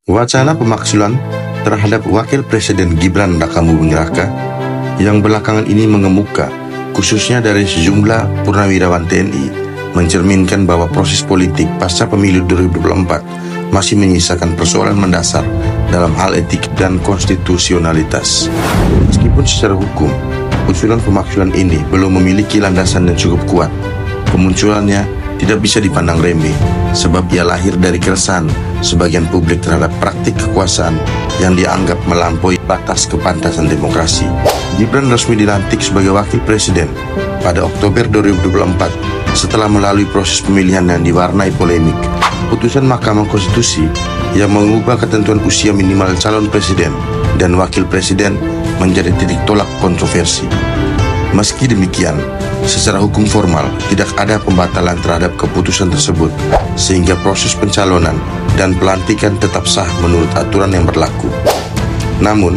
Wacana pemaksulan terhadap Wakil Presiden Gibran Rakabuming Raka yang belakangan ini mengemuka, khususnya dari sejumlah purnawirawan TNI, mencerminkan bahwa proses politik pasca pemilu 2024 masih menyisakan persoalan mendasar dalam hal etik dan konstitusionalitas. Meskipun secara hukum, usulan pemaksulan ini belum memiliki landasan yang cukup kuat, kemunculannya tidak bisa dipandang remeh, sebab ia lahir dari keresahan sebagian publik terhadap praktik kekuasaan yang dianggap melampaui batas kepantasan demokrasi. Gibran resmi dilantik sebagai Wakil Presiden pada Oktober 2024 setelah melalui proses pemilihan yang diwarnai polemik. Putusan Mahkamah Konstitusi yang mengubah ketentuan usia minimal calon presiden dan wakil presiden menjadi titik tolak kontroversi. Meski demikian, secara hukum formal tidak ada pembatalan terhadap keputusan tersebut, sehingga proses pencalonan dan pelantikan tetap sah menurut aturan yang berlaku. Namun,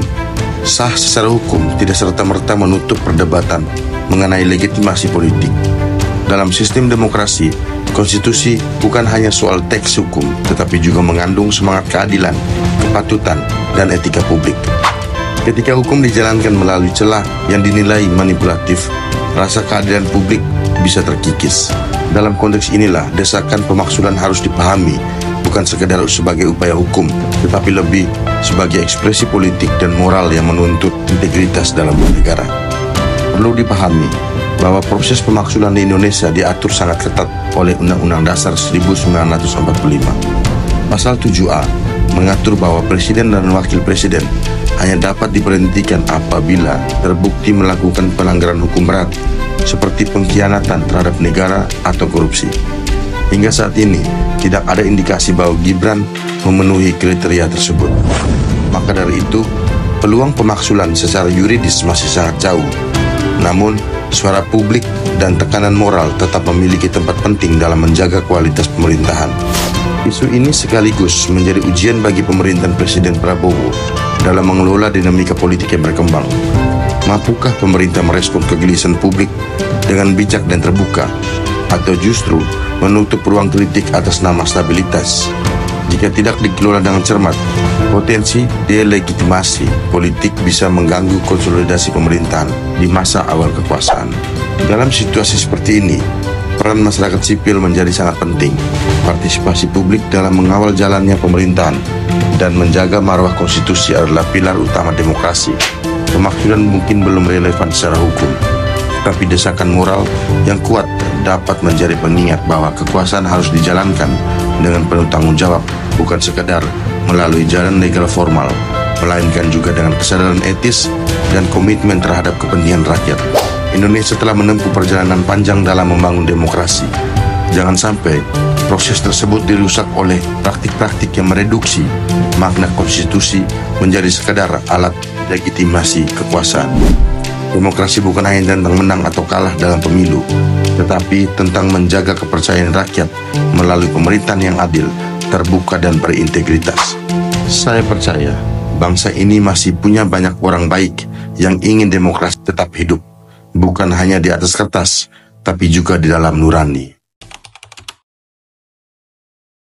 sah secara hukum tidak serta-merta menutup perdebatan mengenai legitimasi politik. Dalam sistem demokrasi, konstitusi bukan hanya soal teks hukum, tetapi juga mengandung semangat keadilan, kepatutan, dan etika publik. Ketika hukum dijalankan melalui celah yang dinilai manipulatif, rasa keadilan publik bisa terkikis. Dalam konteks inilah, desakan pemaksulan harus dipahami bukan sekedar sebagai upaya hukum, tetapi lebih sebagai ekspresi politik dan moral yang menuntut integritas dalam bernegara. Perlu dipahami bahwa proses pemaksulan di Indonesia diatur sangat ketat oleh Undang-Undang Dasar 1945. Pasal 7A mengatur bahwa presiden dan wakil presiden hanya dapat diberhentikan apabila terbukti melakukan pelanggaran hukum berat seperti pengkhianatan terhadap negara atau korupsi. Hingga saat ini tidak ada indikasi bahwa Gibran memenuhi kriteria tersebut. Maka dari itu, peluang pemaksulan secara yuridis masih sangat jauh. Namun, suara publik dan tekanan moral tetap memiliki tempat penting dalam menjaga kualitas pemerintahan. Isu ini sekaligus menjadi ujian bagi pemerintahan Presiden Prabowo dalam mengelola dinamika politik yang berkembang. Mampukah pemerintah merespon kegelisahan publik dengan bijak dan terbuka, atau justru menutup ruang kritik atas nama stabilitas? Jika tidak dikelola dengan cermat, potensi delegitimasi politik bisa mengganggu konsolidasi pemerintahan di masa awal kekuasaan. Dalam situasi seperti ini, peran masyarakat sipil menjadi sangat penting. Partisipasi publik dalam mengawal jalannya pemerintahan dan menjaga marwah konstitusi adalah pilar utama demokrasi. Pemaksulan mungkin belum relevan secara hukum, tapi desakan moral yang kuat dapat menjadi pengingat bahwa kekuasaan harus dijalankan dengan penuh tanggung jawab, bukan sekadar melalui jalan legal formal, melainkan juga dengan kesadaran etis dan komitmen terhadap kepentingan rakyat. Indonesia telah menempuh perjalanan panjang dalam membangun demokrasi. Jangan sampai proses tersebut dirusak oleh praktik-praktik yang mereduksi makna konstitusi menjadi sekadar alat legitimasi kekuasaan. Demokrasi bukan hanya tentang menang atau kalah dalam pemilu, tetapi tentang menjaga kepercayaan rakyat melalui pemerintahan yang adil, terbuka, dan berintegritas. Saya percaya bangsa ini masih punya banyak orang baik yang ingin demokrasi tetap hidup, bukan hanya di atas kertas, tapi juga di dalam nurani.